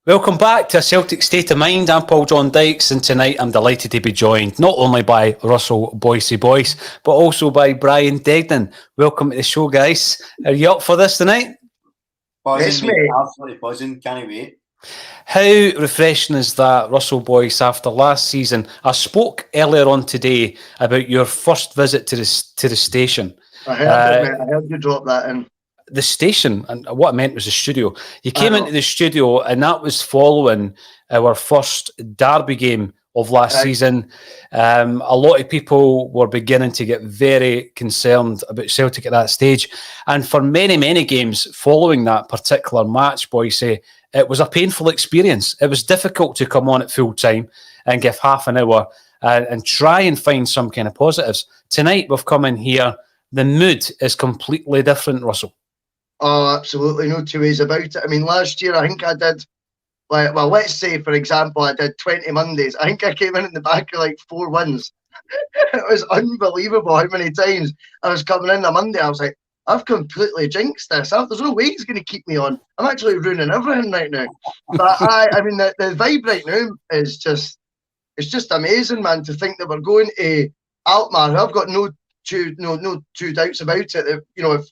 Welcome back to A Celtic State of Mind. I'm Paul John Dykes, and tonight I'm delighted to be joined not only by Russell Boyce, but also by Brian Degnan. Welcome to the show, guys. Are you up for this tonight? Buzzing, mate. Absolutely buzzing. Can't wait. How refreshing is that, Russell Boyce, after last season? I spoke earlier on today about your first visit to the station. I heard it, mate. I heard you drop that in. The station, and what I meant was the studio. You came into the studio, and that was following our first derby game of last season. A lot of people were beginning to get very concerned about Celtic at that stage, and for many, many games following that particular match, Boyce, it was a painful experience. It was difficult to come on at full time and give half an hour and try and find some kind of positives. Tonight, we've come in here. The mood is completely different, Russell. Oh, absolutely. No two ways about it. I mean, last year, I think I did, let's say, for example, I did 20 Mondays. I think I came in the back of 4 wins. It was unbelievable how many times I was coming in on Monday. I was like, I've completely jinxed this. There's no way he's going to keep me on. I'm actually ruining everything right now. But I mean, the vibe right now is just amazing, man, to think that we're going to Alkmaar. I've got no two doubts about it. If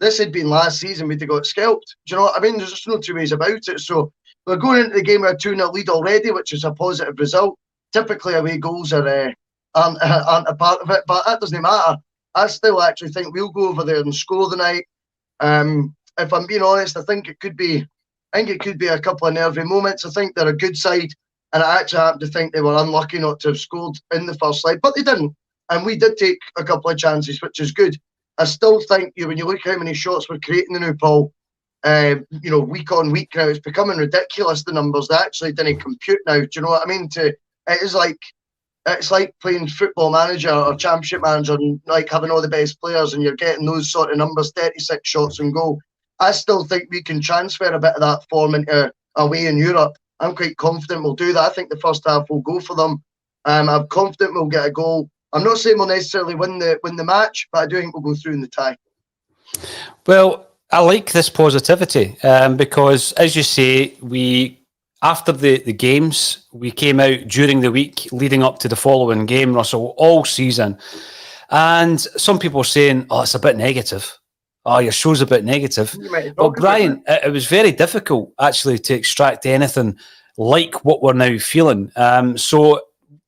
this had been last season, we'd have got scalped. Do you know what I mean? There's just no two ways about it. So we're going into the game with a 2-0 lead already, which is a positive result. Typically, away goals aren't a part of it, but that doesn't matter. I still actually think we'll go over there and score the night. If I'm being honest, I think it could be a couple of nervy moments. I think they're a good side, and I actually happen to think they were unlucky not to have scored in the first leg, but they didn't. And we did take a couple of chances, which is good. I still think when you look how many shots we're creating the new Paul, week on week now, it's becoming ridiculous, the numbers. They actually didn't compute now. Do you know what I mean? It's like playing Football Manager or Championship Manager and having all the best players, and you're getting those sort of numbers, 36 shots on goal. I still think we can transfer a bit of that form into away in Europe. I'm quite confident we'll do that. I think the first half will go for them. I'm confident we'll get a goal. I'm not saying we'll necessarily win the match, but I do think we'll go through in the tie. Well, I like this positivity because, as you say, after the games, we came out during the week leading up to the following game, Russell, all season. And some people are saying, it's a bit negative. Your show's a bit negative. But Brian, it was very difficult actually to extract anything like what we're now feeling. So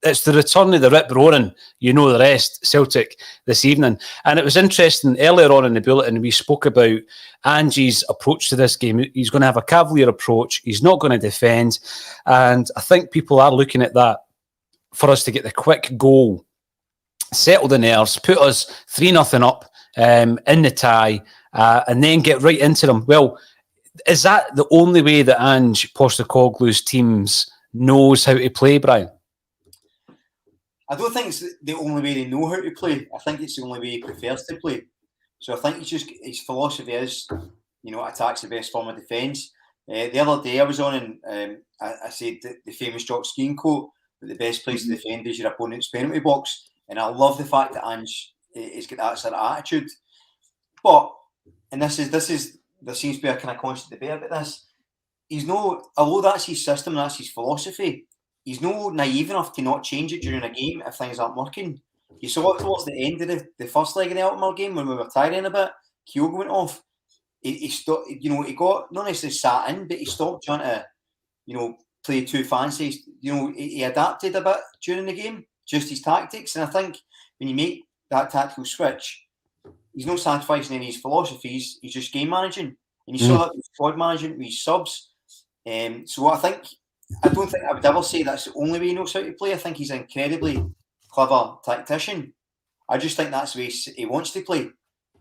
it's the return of the rip roaring, you know the rest, Celtic this evening. And it was interesting, earlier on in the bulletin, we spoke about Angie's approach to this game. He's going to have a cavalier approach. He's not going to defend. And I think people are looking at that for us to get the quick goal, settle the nerves, put us 3-0 up in the tie, and then get right into them. Well, is that the only way that Ange Postecoglou's teams knows how to play, Brian? I don't think it's the only way they know how to play. I think it's the only way he prefers to play. So I think his philosophy is, attacks the best form of defence. The other day I was on and I said the famous Jock Skiing quote that the best place to defend is your opponent's penalty box. And I love the fact that Ange has got that sort of attitude. But, and there seems to be a kind of constant debate about this. Although that's his system, that's his philosophy, he's no naive enough to not change it during a game if things aren't working. You saw it towards the end of the first leg of the Alkmaar game when we were tiring a bit. Kyogo went off. He stopped. He got not necessarily sat in, but he stopped trying to, play too fancy. He adapted a bit during the game, just his tactics. And I think when you make that tactical switch, he's not sacrificing any of his philosophies. He's just game managing, and you saw that with squad management with his subs. So I don't think I would ever say that's the only way he knows how to play. I think he's an incredibly clever tactician. I just think that's the way he wants to play.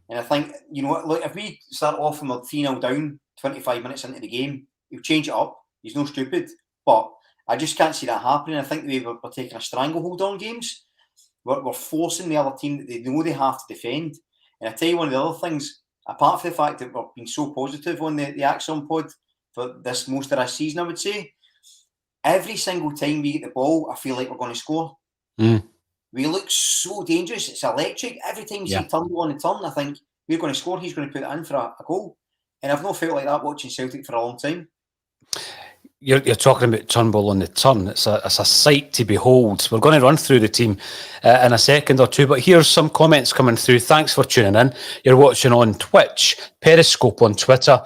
And I think, if we start off and we're 3-0 down 25 minutes into the game, he'll change it up. He's no stupid. But I just can't see that happening. I think the way we're taking a stranglehold on games, we're forcing the other team that they know they have to defend. And I tell you one of the other things, apart from the fact that we've been so positive on the ACSOM pod for most of this season, I would say, every single time we get the ball, I feel like we're going to score. We look so dangerous. It's electric. Every time you see Turnbull on the turn, I think we're going to score. He's going to put it in for a goal. And I've not felt like that watching Celtic for a long time. You're talking about Turnbull on the turn. It's a sight to behold. We're going to run through the team in a second or two, but here's some comments coming through. Thanks for tuning in. You're watching on Twitch, Periscope on Twitter,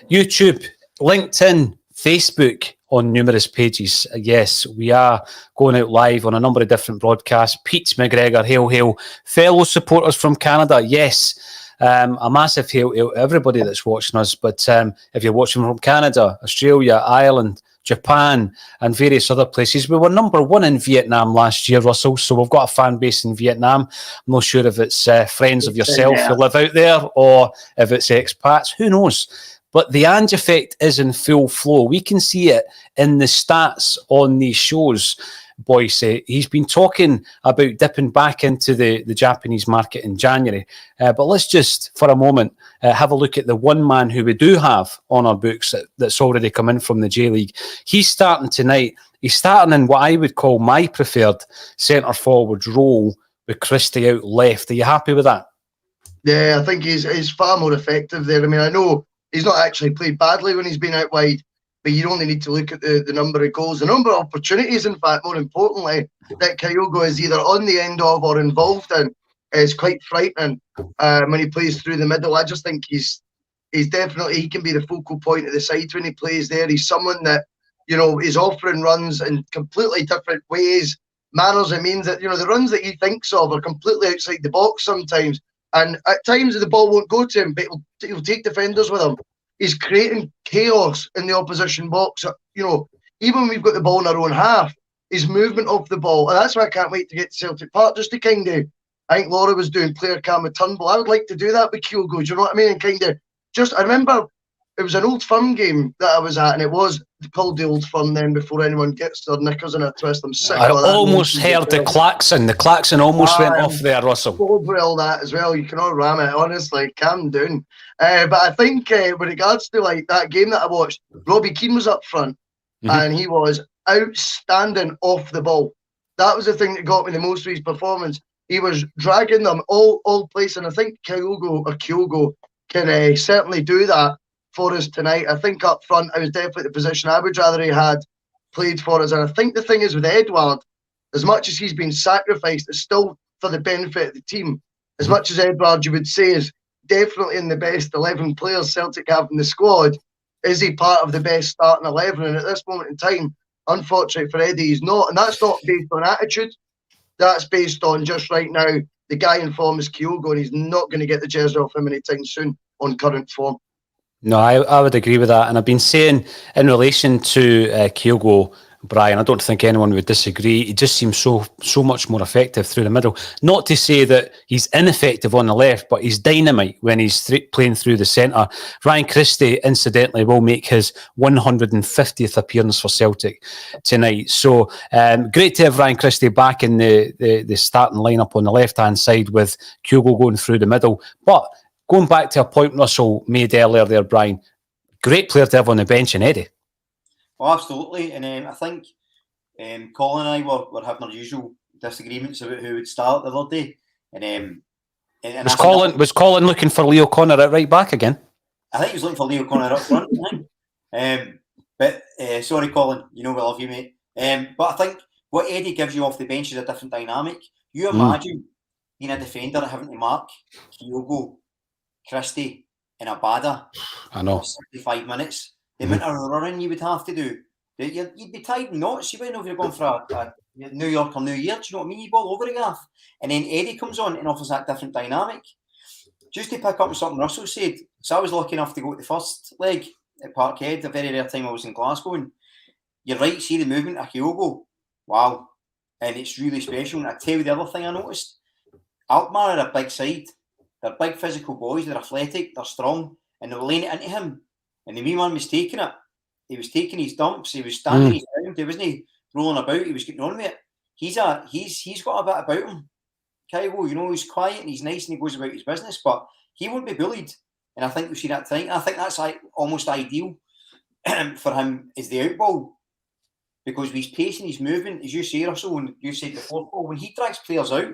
YouTube, LinkedIn, Facebook, on numerous pages. Yes, we are going out live on a number of different broadcasts. Pete McGregor, hail, hail. Fellow supporters from Canada, yes. A massive hail to everybody that's watching us. But if you're watching from Canada, Australia, Ireland, Japan, and various other places, we were number one in Vietnam last year, Russell. So we've got a fan base in Vietnam. I'm not sure if it's friends of yourself who live out there or if it's expats. Who knows? But the Ange effect is in full flow. We can see it in the stats on these shows. Boyce, he's been talking about dipping back into the Japanese market in January. But let's just, for a moment, have a look at the one man who we do have on our books that's already come in from the J-League. He's starting tonight. He's starting in what I would call my preferred centre-forward role with Christie out left. Are you happy with that? Yeah, I think he's far more effective there. I mean, I know he's not actually played badly when he's been out wide, but you only need to look at the number of goals, the number of opportunities, in fact, more importantly, that Kyogo is either on the end of or involved in is quite frightening when he plays through the middle. I just think he's definitely, he can be the focal point of the side when he plays there. He's someone that, you know, is offering runs in completely different ways, manners and means that, you know, the runs that he thinks of are completely outside the box sometimes. And at times the ball won't go to him, but he'll take defenders with him. He's creating chaos in the opposition box. You know, even when we've got the ball in our own half, his movement off the ball. And that's why I can't wait to get to Celtic Park, just to kind of, I think Laura was doing player cam with Turnbull. I would like to do that with Kyogo, do you know what I mean? And kind of just, I remember it was an Old Firm game that I was at, and it was called the Old Firm then before anyone gets their knickers in a twist. I'm sick I of that. almost heard the klaxon. The klaxon almost went off there, Russell. Over all that as well. You cannot ram it, honestly. Calm down. But I think with regards to like that game that I watched, Robbie Keane was up front and he was outstanding off the ball. That was the thing that got me the most for his performance. He was dragging them all place, and I think Kyogo can certainly do that for us tonight. I think up front, I was definitely the position I would rather he had played for us. And I think the thing is with Edouard, as much as he's been sacrificed, it's still for the benefit of the team. As much as Edouard, you would say, is definitely in the best 11 players Celtic have in the squad, is he part of the best starting 11? And at this moment in time, unfortunately for Eddie, he's not. And that's not based on attitude. That's based on just right now, the guy in form is Kyogo, and he's not going to get the jersey off him anytime soon on current form. No, I would agree with that. And I've been saying in relation to Kyogo, Brian, I don't think anyone would disagree. He just seems so much more effective through the middle. Not to say that he's ineffective on the left, but he's dynamite when he's playing through the centre. Ryan Christie, incidentally, will make his 150th appearance for Celtic tonight. So great to have Ryan Christie back in the starting lineup on the left-hand side with Kyogo going through the middle. But going back to a point Russell made earlier there, Brian, great player to have on the bench in Eddie. Well, absolutely. And I think Colin and I were having our usual disagreements about who would start the other day. And was Colin looking for Leo Connor at right back again? I think he was looking for Leo Connor up front. But sorry, Colin, you know we love you, mate. But I think what Eddie gives you off the bench is a different dynamic. You imagine being a defender having to mark Kyogo, Christie, and Abada. I know. 65 minutes. The amount of running you would have to do, you'd be tied in knots. You wouldn't know if you're going for a New York or New Year. Do you know what I mean? You ball over again. And then Eddie comes on and offers that different dynamic. Just to pick up on something Russell said, so I was lucky enough to go to the first leg at Parkhead, a very rare time I was in Glasgow. And you're right, see the movement of Kyogo. Wow. And it's really special. And I tell you the other thing I noticed, Alkmaar are a big side. They're big physical boys. They're athletic. They're strong. And they're laying it into him. And the wee man was taking it. He was taking his dumps. He was standing his ground. He wasn't rolling about. He was getting on with it. He's got a bit about him. Kyogo, you know, he's quiet and he's nice and he goes about his business, but he won't be bullied. And I think we'll see that tonight. I think that's almost ideal for him is the outball. Because with his pace and his movement, as you say, Russell, and you said before, when he drags players out,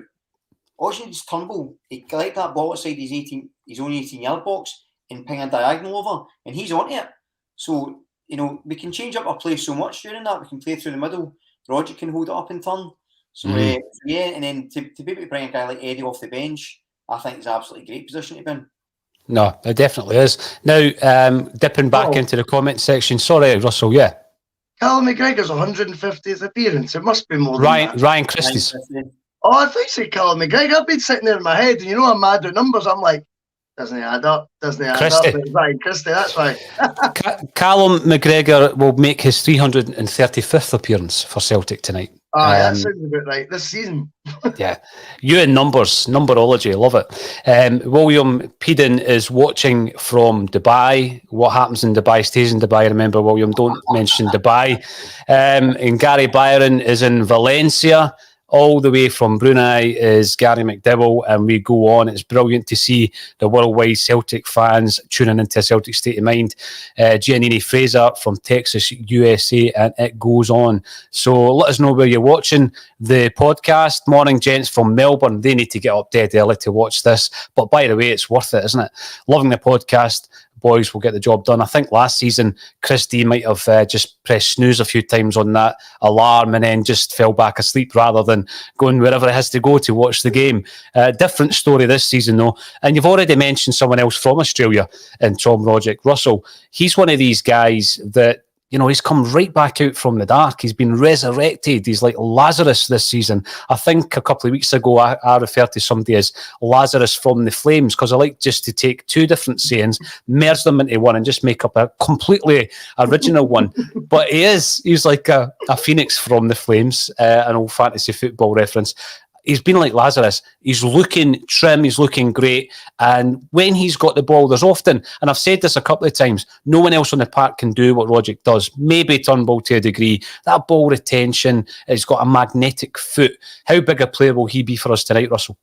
all you need is Turnbull. He collect that ball outside his own 18-yard box and ping a diagonal over, and he's on it. So we can change up our play so much during that. We can play through the middle. Rogic can hold it up in turn. So, and then to be able to bring a guy like Eddie off the bench, I think is absolutely great position to be in. No, it definitely is. Now, dipping back into the comment section. Sorry, Russell, yeah. Callum McGregor's 150th appearance. It must be more Ryan, than that. Ryan Christie's. Oh, I thought you said Callum McGregor. I've been sitting there in my head, and I'm mad with numbers. I'm like, doesn't it add up? Doesn't it add up? But Ryan Christie, that's why. Callum McGregor will make his 335th appearance for Celtic tonight. That sounds about right. This season. Yeah. You and numberology, love it. William Peden is watching from Dubai. What happens in Dubai stays in Dubai. Remember, William, don't mention Dubai. And Gary Byron is in Valencia. All the way from Brunei is Gary McDowell, and we go on. It's brilliant to see the worldwide Celtic fans tuning into a Celtic state of mind. Giannini Fraser from Texas, USA, and it goes on. So let us know where you're watching the podcast. Morning, gents from Melbourne. They need to get up dead early to watch this. But by the way, it's worth it, isn't it? Loving the podcast. Boys will get the job done. I think last season, Christie might have just pressed snooze a few times on that alarm and then just fell back asleep rather than going wherever it has to go to watch the game. Different story this season, though. And you've already mentioned someone else from Australia in Tom Rogic. Russell, he's one of these guys that, he's come right back out from the dark. He's been resurrected. He's like Lazarus this season. I think a couple of weeks ago, I referred to somebody as Lazarus from the Flames because I like just to take two different sayings, merge them into one and just make up a completely original one. But he's like a phoenix from the Flames, an old fantasy football reference. He's been like Lazarus. He's looking trim. He's looking great. And when he's got the ball, there's often, and I've said this a couple of times, no one else on the park can do what Rogic does. Maybe Turnbull to a degree. That ball retention, he's got a magnetic foot. How big a player will he be for us tonight, Russell?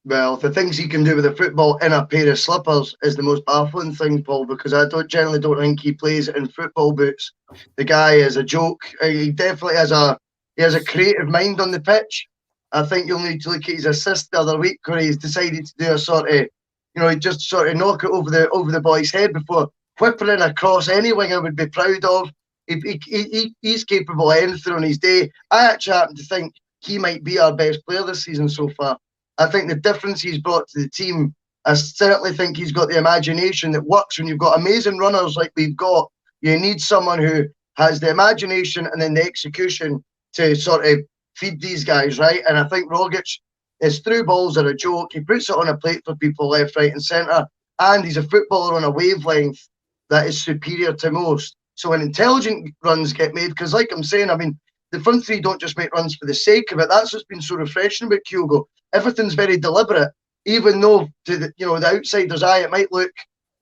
Well, the things he can do with a football in a pair of slippers is the most baffling thing, Paul, because I generally don't think he plays in football boots. The guy is a joke. He definitely has a creative mind on the pitch. I think you'll need to look at his assist the other week where he's decided to do a sort of, he just sort of knock it over the boy's head before whipping in across any winger would be proud of. He's capable of anything on his day. I actually happen to think he might be our best player this season so far. I think the difference he's brought to the team, I certainly think he's got the imagination that works when you've got amazing runners like we've got. You need someone who has the imagination and then the execution to sort of feed these guys, right? And I think Rogic, his through balls are a joke. He puts it on a plate for people left, right and centre. And he's a footballer on a wavelength that is superior to most. So when intelligent runs get made, because like I'm saying, the front three don't just make runs for the sake of it. That's what's been so refreshing about Kyogo. Everything's very deliberate, even though to the outsider's eye, it might look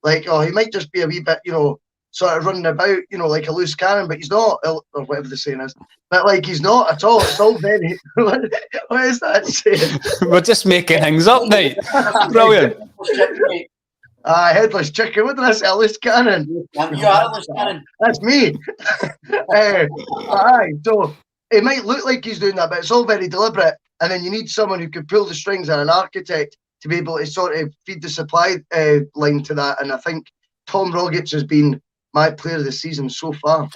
like, he might just be a wee bit, sort of running about, like a loose cannon, but he's not, or whatever the saying is. But he's not at all. It's all very. What is that saying? We're just making things up, mate. Brilliant. Headless chicken. What did I say? A loose cannon. You are a loose cannon. That's me. So it might look like he's doing that, but it's all very deliberate. And then you need someone who can pull the strings and an architect to be able to sort of feed the supply line to that. And I think Tom Rogic has been my player of the season so far.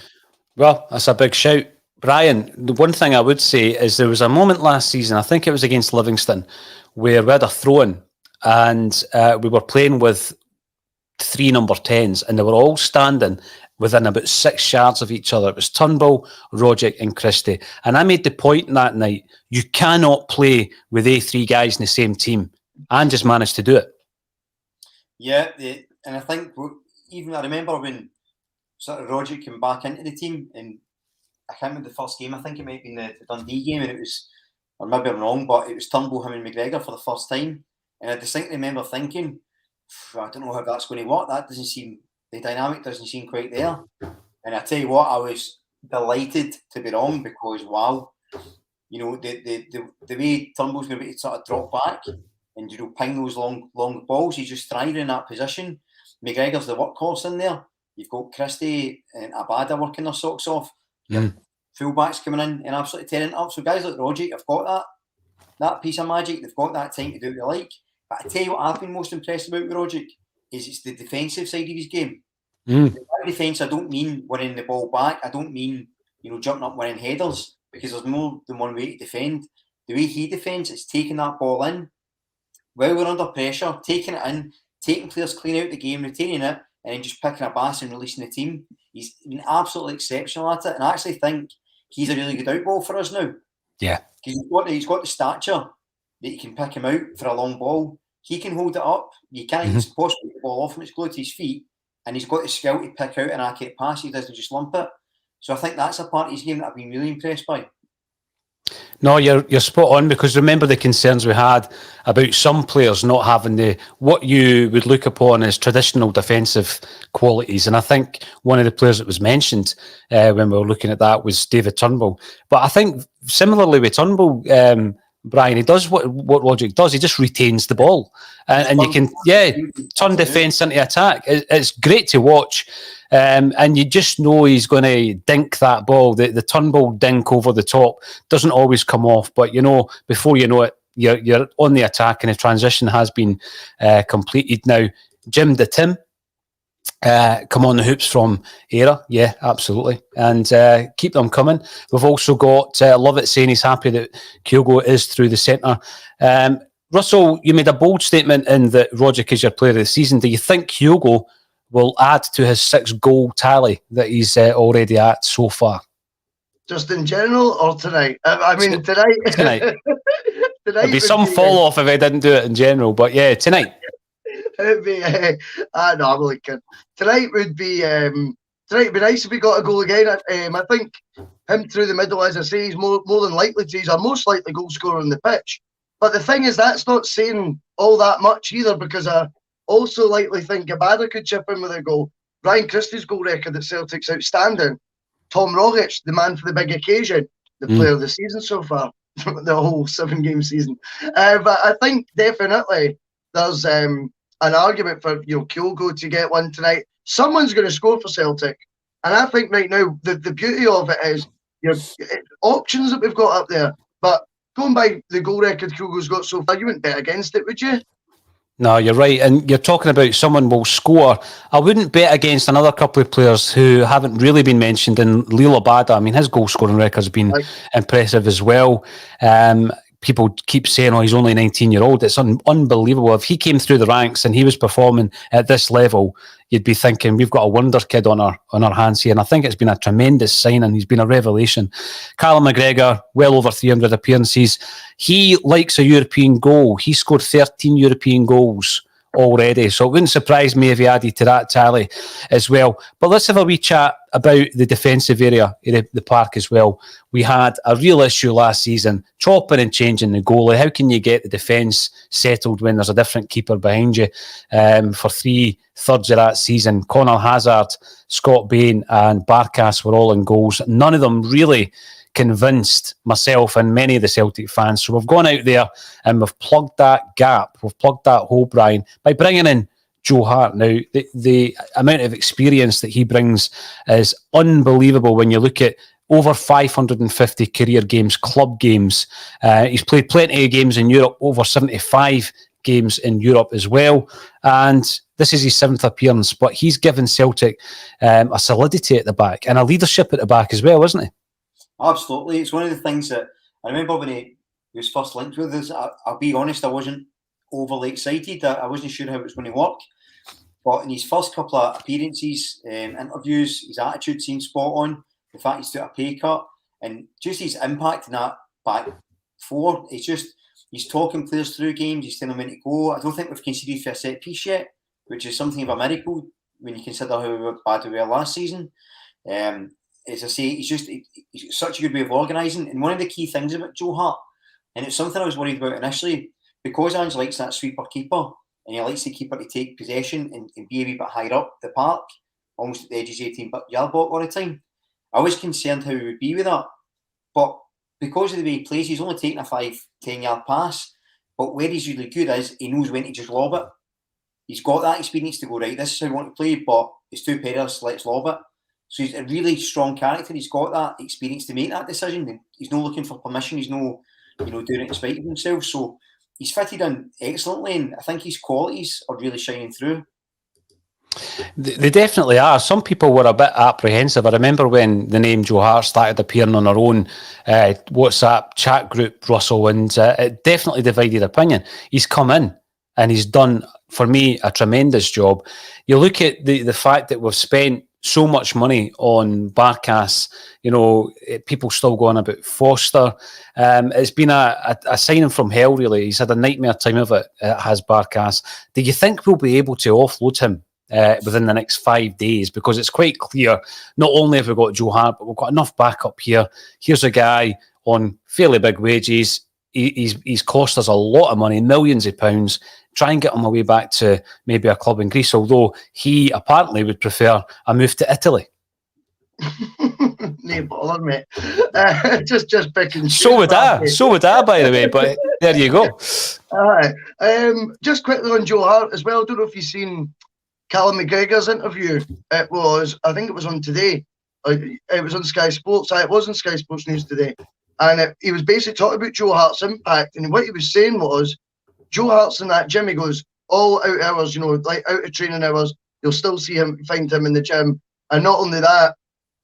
Well, that's a big shout. Brian, the one thing I would say is there was a moment last season, I think it was against Livingston, where we had a throw-in and we were playing with 3 number 10s and they were all standing within about 6 yards of each other. It was Turnbull, Rogic and Christie. And I made the point that night, you cannot play with 3 guys in the same team, and just managed to do it. Yeah, and I think I remember when sort of Rogic came back into the team, and I can't remember the first game. I think it might have been the Dundee game, and it was, or maybe I'm wrong, but it was Turnbull, him and McGregor for the first time. And I distinctly remember thinking, I don't know how that's going to work. The dynamic doesn't seem quite there. And I tell you what, I was delighted to be wrong, because wow, the way Turnbull's going to be able to sort of drop back and ping those long balls, he's just thriving in that position. McGregor's the workhorse in there. You've got Christie and Abada working their socks off. Fullbacks coming in and absolutely tearing it up. So guys like Rogic have got that piece of magic. They've got that time to do what they like. But I tell you what I've been most impressed about with Rogic is it's the defensive side of his game. Defence, I don't mean winning the ball back. I don't mean, jumping up winning headers, because there's more than one way to defend. The way he defends is taking that ball in while we're under pressure, taking it in, taking players clean out the game, retaining it, and then just picking a bass and releasing the team. He's been absolutely exceptional at it, and I actually think he's a really good out ball for us now. Yeah. Because he's got the stature that you can pick him out for a long ball. He can hold it up. You can't possibly get the ball off him. It's glued to his feet. And he's got the skill to pick out an accurate pass. He doesn't just lump it. So I think that's a part of his game that I've been really impressed by. No, you're spot on, because remember the concerns we had about some players not having what you would look upon as traditional defensive qualities. And I think one of the players that was mentioned when we were looking at that was David Turnbull. But I think similarly with Turnbull, Brian, he does what Rogic does. He just retains the ball, and you can turn defence into attack. It's great to watch, and you just know he's going to dink that ball. The Turnbull dink over the top doesn't always come off, but before you know it, you're on the attack, and the transition has been completed. Now, Jim the Tim. Come on the hoops from Era, yeah, absolutely, and keep them coming. We've also got Lovett saying he's happy that Kyogo is through the centre. Russell, you made a bold statement in that Rogic is your player of the season. Do you think Kyogo will add to his 6-goal tally that he's already at so far? Just in general, or tonight? I mean, tonight. Tonight. There'd be some fall off if I didn't do it in general, but yeah, tonight. It'd be no, I'm only kidding. Tonight would be nice if we got a goal again. I think him through the middle, as I say, he's more than likely to. He's our most likely goal scorer on the pitch. But the thing is, that's not saying all that much either, because I also likely think Gabada could chip in with a goal. Ryan Christie's goal record at Celtic's outstanding. Tom Rogic, the man for the big occasion, the player of the season so far, the whole 7-game season. But I think definitely there's an argument for Kyogo to get one tonight. Someone's going to score for Celtic, and I think right now the beauty of it is options that we've got up there. But going by the goal record Kyogo's got so far, you wouldn't bet against it, would you? No, you're right, and you're talking about someone will score. I wouldn't bet against another couple of players who haven't really been mentioned. In Lilo Bada, I mean, his goal scoring record's been impressive as well. People keep saying, he's only 19-year-old. It's unbelievable. If he came through the ranks and he was performing at this level, you'd be thinking we've got a wonder kid on our hands here. And I think it's been a tremendous signing. He's been a revelation. Callum McGregor, well over 300 appearances. He likes a European goal. He scored 13 European goals already. So it wouldn't surprise me if he added to that tally as well. But let's have a wee chat about the defensive area in the park as well. We had a real issue last season, chopping and changing the goalie. How can you get the defence settled when there's a different keeper behind you? For 3/3 of that season, Conor Hazard, Scott Bain and Barkas were all in goals. None of them really convinced myself and many of the Celtic fans. So we've gone out there and we've plugged that gap. We've plugged that hole, Brian, by bringing in Joe Hart. Now, the amount of experience that he brings is unbelievable when you look at over 550 career games, club games. He's played plenty of games in Europe, over 75 games in Europe as well. And this is his 7th appearance, but he's given Celtic a solidity at the back and a leadership at the back as well, isn't he? Absolutely. It's one of the things that I remember when he was first linked with us. I'll be honest, I wasn't overly excited. I wasn't sure how it was going to work. But in his first couple of appearances, interviews, his attitude seemed spot on. The fact he's took a pay cut and just his impact in that back four. He's talking players through games. He's telling them when to go. I don't think we've conceded for a set piece yet, which is something of a miracle when you consider how bad we were last season. As I say, he's such a good way of organising. And one of the key things about Joe Hart, and it's something I was worried about initially, because Ange likes that sweeper keeper, and he likes the keeper to take possession and be a wee bit higher up the park, almost at the edges of 18-yard block all the time. I was concerned how he would be with that. But because of the way he plays, he's only taking a 5-10-yard pass. But where he's really good is he knows when to just lob it. He's got that experience to go, right, this is how I want to play, but it's 2 pairs, let's lob it. So he's a really strong character. He's got that experience to make that decision. He's not looking for permission. He's not, doing it in spite of himself. So he's fitted in excellently, and I think his qualities are really shining through. They definitely are. Some people were a bit apprehensive. I remember when the name Joe Hart started appearing on our own WhatsApp chat group, Russell, and it definitely divided opinion. He's come in and he's done, for me, a tremendous job. You look at the fact that we've spent so much money on Barkas, people still going about Foster. It's been a signing from hell, really. He's had a nightmare time of it, has Barkas. Do you think we'll be able to offload him within the next 5 days? Because it's quite clear, not only have we got Joe Hart, but we've got enough backup here. Here's a guy on fairly big wages. He's cost us a lot of money, millions of pounds. Try and get him away back to maybe a club in Greece, although he apparently would prefer a move to Italy. No bother, mate. Just picking. So would I, by the way, but there you go. Just quickly on Joe Hart as well. I don't know if you've seen Callum McGregor's interview. I think it was on today. It was on Sky Sports. It was on Sky Sports News today. And he was basically talking about Joe Hart's impact. And what he was saying was, Joe Hart's in that gym. He goes, all out hours, like out of training hours, you'll still find him in the gym. And not only that,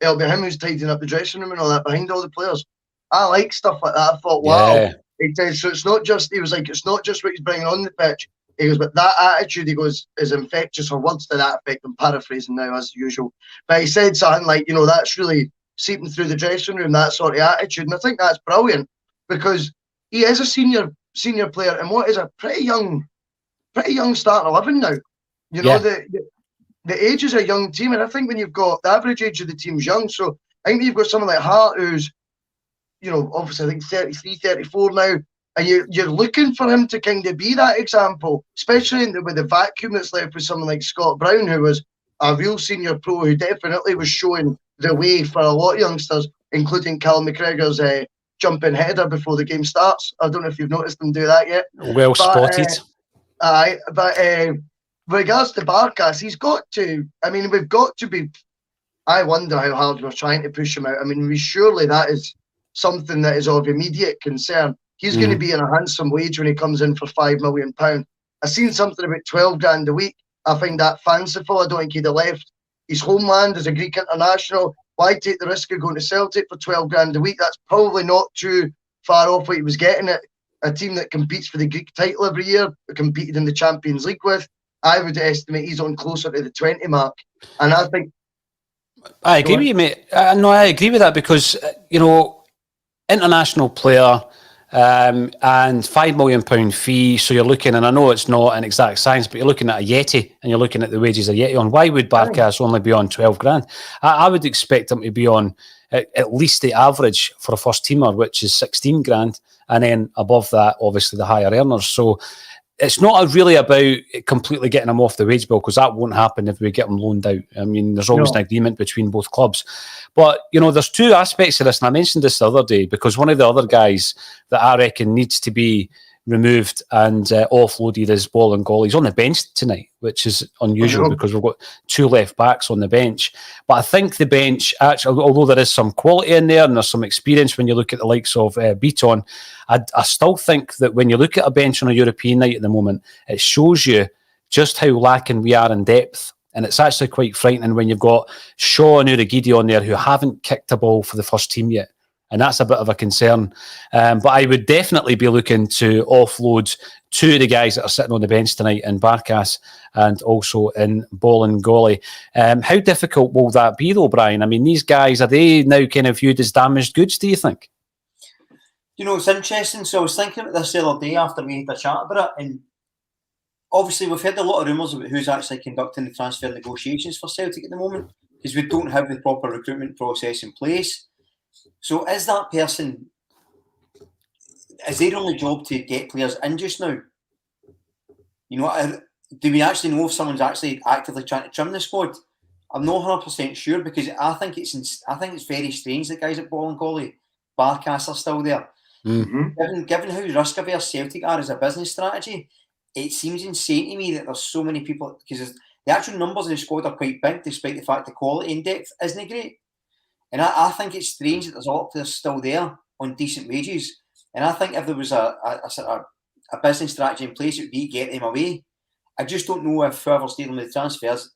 it'll be him who's tidying up the dressing room and all that behind all the players. I like stuff like that. I thought, wow. Yeah. He says, so it's not just what he's bringing on the pitch. He goes, but that attitude, he goes, is infectious, or words to that effect. I'm paraphrasing now as usual. But he said something like, that's really seeping through the dressing room, that sort of attitude. And I think that's brilliant because he is a senior player and what is a pretty young starting 11 now. The age is a young team, and I think when you've got the average age of the team's young, so I think you've got someone like Hart who's, obviously I think 33, 34 now, and you're looking for him to kind of be that example, especially with the vacuum that's left with someone like Scott Brown, who was a real senior pro who definitely was showing the way for a lot of youngsters, including Callum McGregor's jumping header before the game starts. I don't know if you've noticed him do that yet. Well spotted. With regards to Barkas, we've got to be. I wonder how hard we're trying to push him out. I mean, surely that is something that is of immediate concern. He's going to be in a handsome wage when he comes in for £5 million. I've seen something about 12 grand a week. I find that fanciful. I don't think he'd have left his homeland as a Greek international. Why take the risk of going to Celtic for 12 grand a week? That's probably not too far off what he was getting at a team that competes for the Greek title every year, competed in the Champions League with. I would estimate he's on closer to the 20 mark. And I think... I agree with you, mate. No, I agree with that because, international player and £5 million fee. So you're looking, and I know it's not an exact science, but you're looking at a Yeti and you're looking at the wages of Yeti on. Why would Barkas only be on 12 grand? I would expect him to be on at least the average for a first teamer, which is 16 grand. And then above that, obviously the higher earners. So it's not really about completely getting him off the wage bill, because that won't happen if we get him loaned out. I mean, there's always an agreement between both clubs. But, there's two aspects of this, and I mentioned this the other day, because one of the other guys that I reckon needs to be removed and offloaded is Bolingoli. He's on the bench tonight, which is unusual because we've got two left backs on the bench. But I think the bench, actually, although there is some quality in there and there's some experience when you look at the likes of Beaton, I still think that when you look at a bench on a European night at the moment, it shows you just how lacking we are in depth. And it's actually quite frightening when you've got Shaw and Urigidi on there who haven't kicked a ball for the first team yet. And that's a bit of a concern. But I would definitely be looking to offload two of the guys that are sitting on the bench tonight in Barkas and also in Bolingoli. How difficult will that be, though, Brian? I mean, these guys, are they now kind of viewed as damaged goods, do you think? It's interesting. So I was thinking about this the other day after we had a chat about it. And obviously, we've heard a lot of rumours about who's actually conducting the transfer negotiations for Celtic at the moment, because we don't have the proper recruitment process in place. So is that person, is their only job to get players in just now? Do we actually know if someone's actually actively trying to trim the squad? I'm not 100% sure, because I think it's very strange that guys at Bolingoli, Barkas are still there. Mm-hmm. Given how risk averse Celtic are as a business strategy, it seems insane to me that there's so many people, because the actual numbers of the squad are quite big, despite the fact the quality in depth isn't great. And I think it's strange that there's a lot of players still there on decent wages. And I think if there was a sort of a business strategy in place, it would be get them away. I just don't know if whoever's dealing with the transfers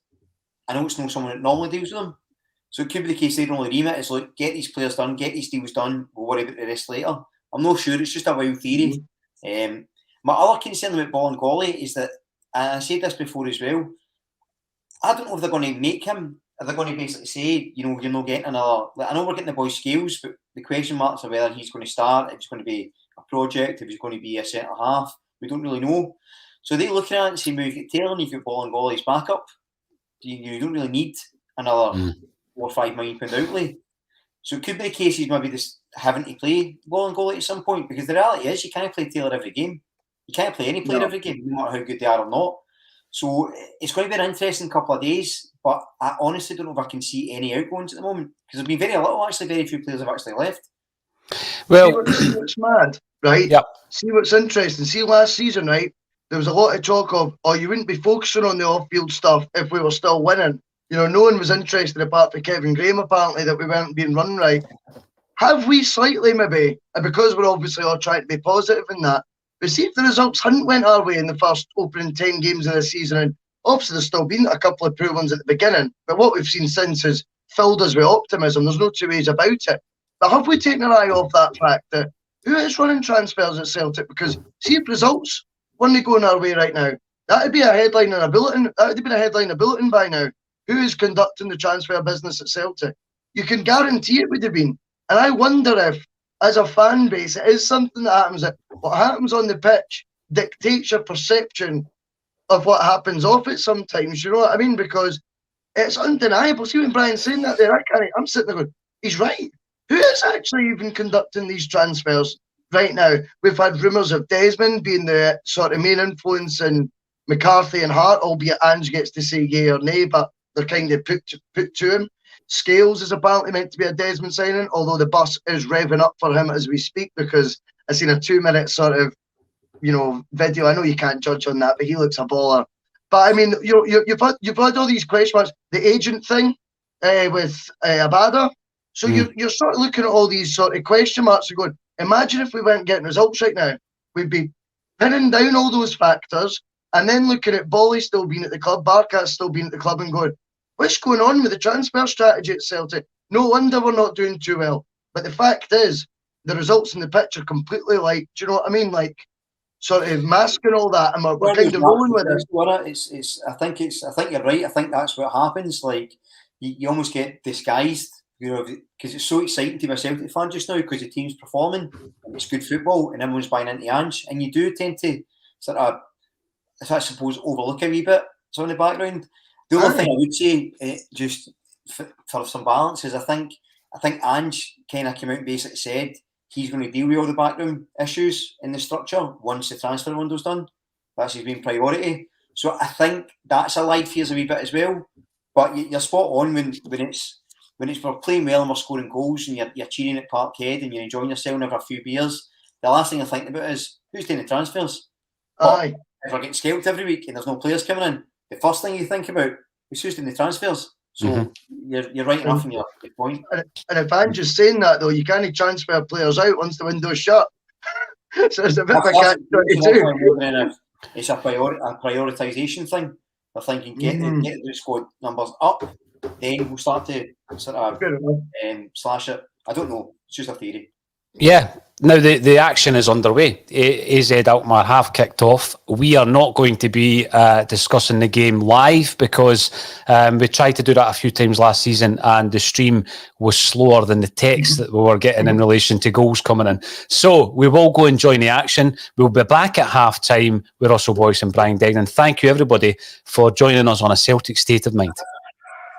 I know it's not someone that normally deals with them. So it could be the case their only remit is, look, get these players done, get these deals done, we'll worry about the rest later. I'm not sure, it's just a wild theory. My other concern about Bolingoli is that, and I said this before as well, I don't know if they're going to make him, if they're going to basically say, you know, you're not getting another, I know we're getting the boys' scales, but the question marks are whether he's going to start, if it's going to be a project, if he's going to be a centre half, we don't really know. So they look at it and say, well, you've got Taylor and you've got Bolingoli's backup. You don't really need another £4 or £5 million outlay. So it could be the case he's maybe just having to play Bolingoli at some point, because the reality is you can't play Taylor every game. You can't play any player every game, no matter how good they are or not. So it's going to be an interesting couple of days, but I honestly don't know if I can see any outgoings at the moment, because there's been very little, actually, very few players have actually left. Well, see what's mad, right? Yep. See what's interesting. See last season, right? There was a lot of talk of, oh, you wouldn't be focusing on the off-field stuff if we were still winning. You know, no one was interested, apart from Kevin Graham, apparently, that we weren't being run right. Have we slightly, maybe, and because we're obviously all trying to be positive in that, but see if the results hadn't went our way in the first opening 10 games of the season, and obviously there's still been a couple of poor ones at the beginning, but what we've seen since has filled us with optimism. There's no two ways about it. But have we taken our eye off that fact that who is running transfers at Celtic? Because see if results weren't going our way right now, that would be a headline in a bulletin. That would have been a headline in a bulletin by now. Who is conducting the transfer business at Celtic? You can guarantee it would have been. And I wonder if, as a fan base, it is something that happens, that what happens on the pitch dictates your perception of what happens off it sometimes. You know what I mean? Because it's undeniable. See when Brian's saying that there, I'm sitting there going, he's right. Who is actually even conducting these transfers right now? We've had rumours of Desmond being the sort of main influence in McCarthy and Hart, albeit Ange gets to say yay or nay, but they're kind of put to him. Scales is apparently meant to be a Desmond signing, although the bus is revving up for him as we speak, because I've seen a 2-minute sort of, you know, video. I know you can't judge on that, but he looks a baller. But I mean, you've had all these question marks. The agent thing with Abada. So you're sort of looking at all these sort of question marks and going, imagine if we weren't getting results right now. We'd be pinning down all those factors and then looking at Bolly still being at the club, Barkat still being at the club, and going, what's going on with the transfer strategy at Celtic? No wonder we're not doing too well. But the fact is, the results in the pitch are completely like, do you know what I mean? Like, sort of masking all that, and we're kind of rolling with it. I think you're right. I think that's what happens. Like, you almost get disguised, you know, because it's so exciting to be a Celtic fan just now because the team's performing and it's good football and everyone's buying into Ange, and you do tend to sort of, I suppose, overlook a wee bit so in the background. The only thing I would say, just for some balance, is I think Ange kind of came out and basically said he's going to deal with all the background issues in the structure once the transfer window's done. That's his main priority. So I think that's a live fears a wee bit as well. But you're spot on when we're playing well and we're scoring goals and you're cheering at Parkhead and you're enjoying yourself and have a few beers. The last thing you're thinking about is who's doing the transfers. Aye. If we're getting scalped every week and there's no players coming in, the first thing you think about is who's doing the transfers. So you're right enough in your point. And if I'm just saying that, though, you can't transfer players out once the window's shut. So it's a bit of a catch-22. It's a prioritisation thing. We're thinking get the squad numbers up, then we'll start to sort of slash it. I don't know. It's just a theory. Yeah. Now the action is underway. AZ Alkmaar have kicked off. We are not going to be discussing the game live because we tried to do that a few times last season and the stream was slower than the text that we were getting in relation to goals coming in. So we will go and join the action. We'll be back at half time with Russell Boyce and Brian Degnan. Thank you everybody for joining us on A Celtic State of Mind.